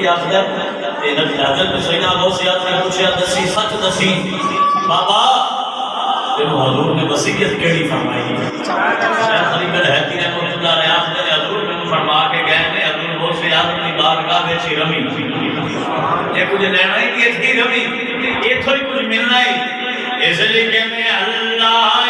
کی آخر حضرت سیدنا غوث اعظم نے پوچھا دسی سچ دسی بابا تینوں حضور نے وصیت کیڑی فرمائی؟ شیخ خلیفہ الہیتی نے رحمۃ اللہ علیہ آخر نے حضور نے فرما کے گئے نے حضور غوث اعظم کی بارگاہ وچ رمی یہ کچھ لینا ہی کہ تھی رمی ایتھوں ہی کچھ ملنا ہی اس لیے کہتے ہیں اللہ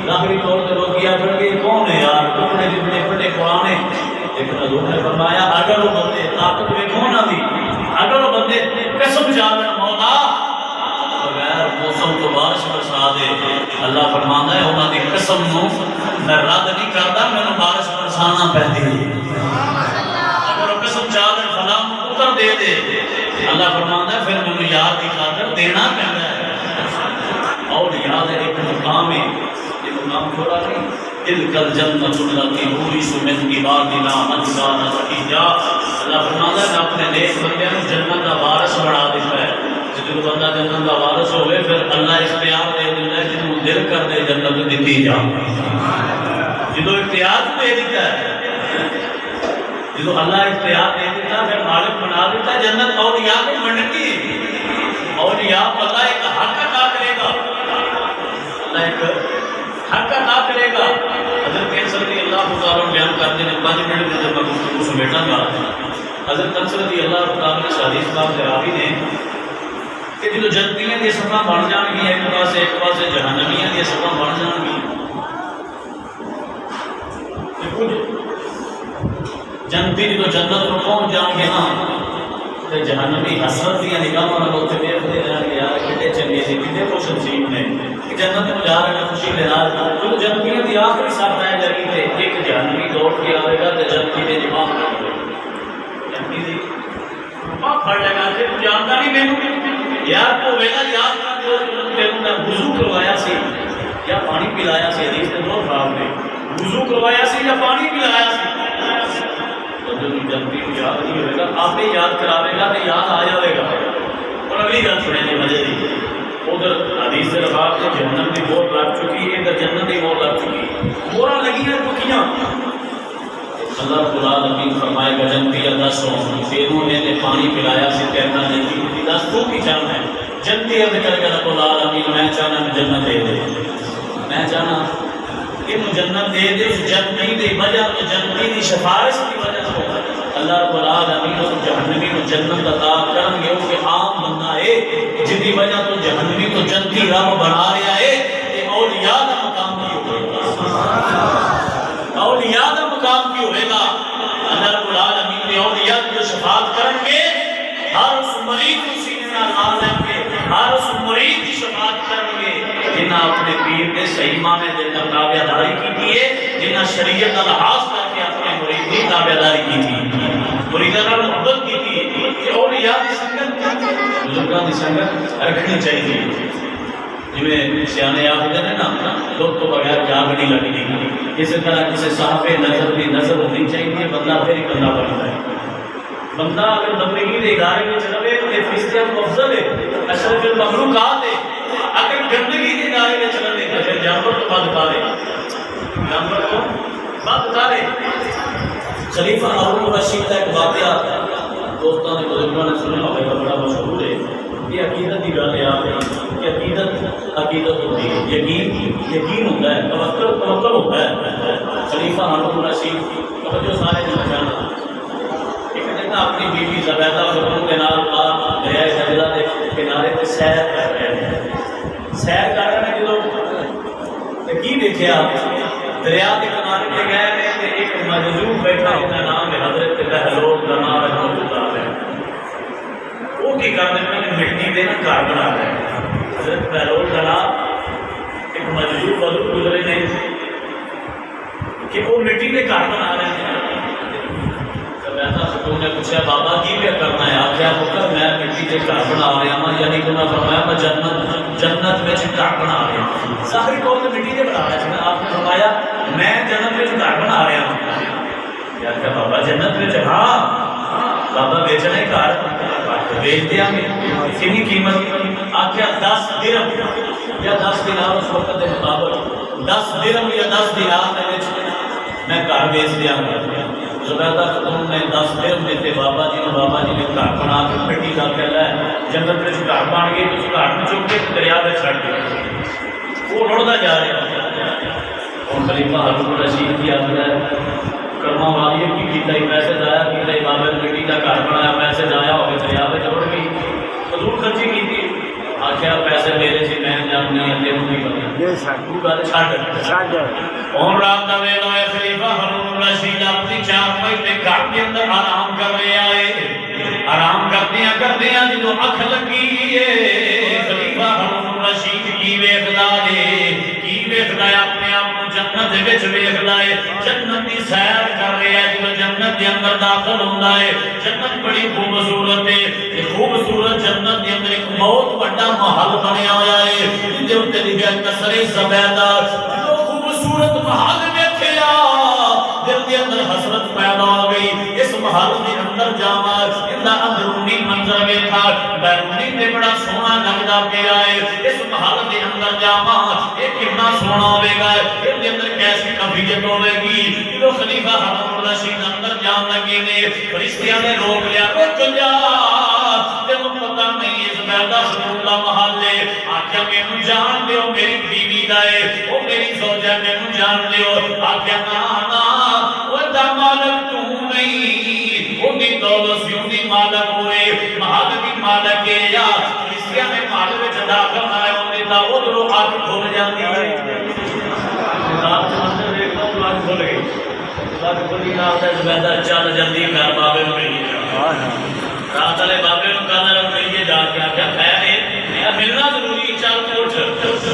ظاہری طور پر لوگ کیا کر کے کون ہے یار کپڑے جتنے پھٹے پرانے لیکن حضور نے فرمایا اگر وہ بندے طاقت میں کون آدھی اگر وہ بندے قسم جاویں مولا بغیر موسم تو بارش برسا دے اللہ فرماتا ہے انہاں دی قسم نو میں رد نہیں کرتا مینوں بارش برسانا پیندی اگر وہ قسم جاویں فلاں اتر دے دے اللہ فرماتا ہے پھر مینوں یاد کی خاطر دینا پیندا ہے اور یاد ہے ایک مقام ہے نام چھوڑا نہیں تلک الجنت التی نورث من عبادنا من كان تقيا اللہ فرماتا ہے اپنے نیک بندے کو جنت کا وارث بنا دیتا ہے جب بندہ جنت کا وارث ہوئے پھر اللہ اختیار دے دیتا ہے جنوں دل کر دے جنت دیتی جا جدو اختیار دے دیتا ہے جدو اللہ اختیار دے دیتا ہے پھر مالک بنا دیتا ہے جنت اولیاء کو منڈتی اولیاء اللہ ایک حق ادا کرے گا اللہ ایک حق ادا کرے گا حضرت انس رضی اللہ تعالیٰ بیان کرتے ہیں 5 منٹ میں جب میں اس کو بیٹھا گا حضرت انس رضی اللہ تعالیٰ نے حدیث پاک راوی نے کہ جو جنتیاں دی صفاں بن جان گی ایک پاسے جہنمیاں دی صفاں بن جان گی جنتی جو جنت میں پہنچ جان گے نا تے جہنمی حسرت دی نگاہاں نال اوتھے ویکھدے رہن گے یار کتے چنگے سی کتے خوش نصیب نے جنت میں جا رہے ہیں خوشی لے رہا جو جنتیاں دی آخری صف ہے لگی تے ایک جہنمی دوڑ کے آئے گا تے جنتی دے جماع جنتی دی جماع پھڑ لے گا تے جانتا نہیں مینوں یار کو ویلا یاد کر جو تینوں میں وضو کروایا سی یا پانی پلایا سی حدیث تے بہت خراب ہے وضو کروایا سی یا پانی پلایا سی تو جنتی کو یاد نہیں ہوئے گا آپ نے یاد کراوے گا تو یاد آ جائے گا اور اگلی گل سنے جی مزے کی ادھر حدیث سے لگا کے جہنم کی موت لگ چکی ہے ادھر جنت کی موت لگ چکی ہے مورا لگی ہیں پکیاں اللہ رب العالمین فرمائے گا جنتی دس ہوں تینوں نے پانی پلایا سی کہنا نہیں دس تو کی جان ہے جنتی ارد کر کے رب العالمین میں چاہنا جنت دے دے میں چاہنا کہ جنت دے دے جنتی دی وجہ تو جنتی دی سفارش کی وجہ سے اللہ رب العالمین اور جہنمی کو جنت عطا کریں گے کہ عام بندہ ہے جن کی وجہ تو جہنمی کو جنتی رب بنا رہا ہے کہ اولیاء کا مقام بھی ہوئے گا اولیاء کا مقام بھی ہوئے گا اللہ رب العالمین نے اولیاء کو شفاعت کریں گے ہر اس مریض کو سینے میں لا لیں گے ہر اس مریض کی شفاعت کریں گے جنہاں اپنے پیر کے صحیح معنی دے کر تابعداری کی ہے جنہاں شریعت کا لحاظ کر کے اپنے مرید کی تابعداری کی تھی مریداں نال محبت کی تھی کہ اولیاء کی سنگت بزرگاں کی سنگت رکھنی چاہیے جویں سیانے آخر ہیں نا لوگ تو بغیر جاگ نہیں لگنی اسی طرح کسی صاحب نظر کی نظر ہونی چاہیے بندہ پھر ہی بندہ بنتا ہے بندہ اگر بندگی کے ادارے میں چلے تو فرشتیاں کو افضل ہے اشرف المخلوقات ہے اگر گندگی کے ادارے میں چلنے تو پھر جانور تو بد اتارے جانور کو بد اتارے خلیفہ ہارون الرشید کا ایک واقعہ دوستوں نے بزرگوں نے سنا ہوگا بڑا مشہور ہے یہ عقیدت کی گل ہے آپ کہ عقیدت عقیدت ہوتی ہے، یقین ہوتا ہے، توکل ہوتا ہے۔ خلیفہ ہارون رشید توجہ سارے جو جانا ایک دن اپنی بیوی زبیدہ خاتون کے نال پاک دریائے دجلہ کے کنارے پہ سیر کر رہے ہیں۔ سیر کر رہے ہیں جدوں کی دیکھا دریا کے کنارے پہ گئے ہیں، ایک مجذوب بیٹھا جس کا نام ہے حضرت بہلول جناب رحمۃ اللہ علیہ۔ وہ کی کر رہے ہیں مٹی دے نا گھر بنا رہے ہیں۔ حضرت بہلول جناب ایک مجذوب بزرگ گزرے نے کہ وہ مٹی کے گھر بنا رہے ہیں۔ خاتون نے پوچھا بابا کی کیا کرنا ہے؟ آپ کیا پکر میں مٹی کے گھر بنا رہا ہوں، یعنی کہ انہوں نے فرمایا میں جنت میں گھر بنا رہا ہوں۔ ظاہری طور پہ مٹی کے بنا رہا ہے، آپ نے فرمایا میں جنت میں گھر بنا رہا ہوں۔ کیا کہا بابا جنت میں؟ ہاں بابا بیچنا ہے گھر، بیچ دیا گے کتنی قیمت؟ آپ کیا 10 درہم یا 10 دینار اس وقت کے مطابق 10 درہم یا 10 دینار میں گھر بیچ دیا گا۔ زبیدہ خاتون نے 10 درہم دیتے بابا جی نے گھر بنا کے مٹی کا کہلا ہے جنت میں گھر بن گئی، تو اس گھر میں چک کے دریا میں چھڑ دیا، وہ رڑتا جا رہا ہے۔ اور خلیفہ ہارون رشید کی آدمی ہے کرما والی کی کیتا ہی پیسے ضائع کیتا ہی بابا نے مٹی کا گھر بنایا، پیسے ضائع ہو گئے دریا میں چڑھ گئی، فضول خرچی کی تھی۔ آخیا پیسے میرے سے میں جاننے ہیں تیروں کی گل چھڈ۔ اور رات کا ویلا ہے، خلیفہ ہارون رشید اپنی چارپائی پہ گھر کے اندر آرام کر رہے آئے۔ آرام کردیاں جدوں اکھ لگی ہے خلیفہ ہارون رشید کی ویکھدا ہے اپنے آپ کو جنت دے وچ ویکھدا ہے، جنت دی سیر کر رہا ہے۔ جدوں جنت دے اندر داخل ہوندا ہے، جنت بڑی خوبصورت ہے، یہ خوبصورت جنت دے اندر ایک بہت بڑا محل بنیا ہوا ہے جس دے اوپر لکھا ہے قصر زبیدہ۔ جو خوبصورت محل ویکھیا دل دے اندر حسرت پیدا ہو گئی، اس محل دے اندر جاواں، اندا اندرونی منظر ویکھا بیرونی تے بڑا سونا لگدا پیا ہے۔ اس محل دے اندر جاواں یہ کتنا سونا ہوے گا، اس دے اندر کیسی کفیت ہوے گی۔ جو خلیفہ ہارون رشید اندر جان لگے نے، فرشتیاں نے روک لیا، رک جا تینوں پتہ نہیں اس زبیدہ خاتون دا محل ہے۔ آکھیا مینوں جان دیو، میری بیوی دا ہے، او میری زوجہ، مینوں جان دیو۔ آکھیا نا او دا مالک تو نہیں، او دی دولت سی دی مالک ہوئے، محل دی مالک ہے یا فرشتیاں نے محل وچ داخل آئے ہوندے تا ادھروں اگ کھل جاندی ہے۔ رات منظر دیکھنا تو اگ کھل گئی، اگ کھلی نال تے زبیدہ چل جاندی گھر بابے نوں ملی۔ رات والے بابے نوں کہندا ملیے جا کے، آکھیا خیر ہے ملنا ضروری، چل اٹھ۔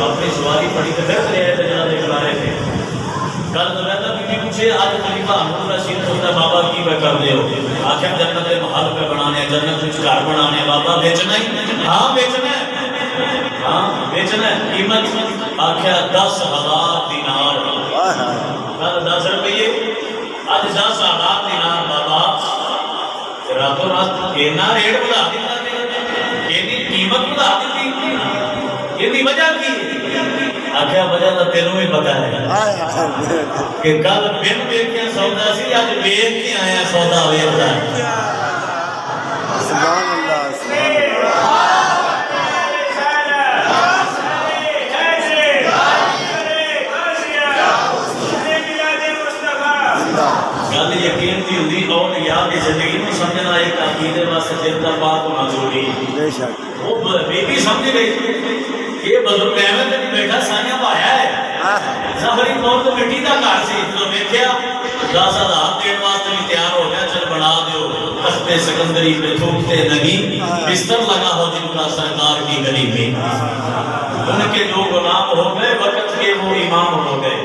اپنی سواری پڑی تے پھر دریا دجلہ دے کنارے تے کل زبیدہ بی بی پوچھے آج خلیفہ ہارون رشید پوچھتا بابا کی پہ کر دے ہو؟ آخر جنت کے محل پہ بنانے، جنت کچھ گھر بنانے، بابا بیچنا ہی؟ ہاں بیچنا ہے، ہاں بیچنا ہے۔ قیمت آخیا 10,000 دینار، کل 10 روپیے، آج 10,000 دینار۔ بابا راتوں رات اینا ریٹ بڑھا دیتا، ایسی قیمت بڑھا دیتی، یہ وجہ کی؟ آخیا وجہ تو تینوں بھی پتا ہے کہ کل بن ویکھیا سودا سی، اج ویکھ کے آیا سودا ویکھدا ہے۔ سبحان اللہ، سبحان اللہ۔ گل یقین کی ہوندی اور یاد زندگی میں سمجھنا ایک عقیدے واسطے دل کا پاک ہونا ضروری ہے۔ وہ بیٹی سمجھ گئی یہ بزرگ ایویں تے نہیں بیٹھا سائیاں پایا ہے، ظاہری طور تے مٹی دا گھر سی، تو ویکھیا 10,000 دین واسطے بھی تیار ہو گیا، چل بنا دیو تخت سکندری پہ تھوکتے نہیں، بستر لگا ہو جن کا سرکار کی گلی میں، ان کے جو غلام ہو گئے وقت کے وہ امام ہو گئے۔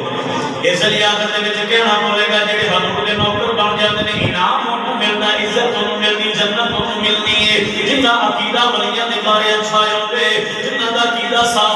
اس لیے آخر دے وچ کہنا پوے گا جڑے حضور دے نوکر بن جاندے نے، انعام انہوں ملدا، عزت انہوں ملدی، جنت انہوں ملدی ہے۔ جنہ عقیدہ ولیاں دے بارے اچھا ہوے، جنہ دا عقیدہ صاف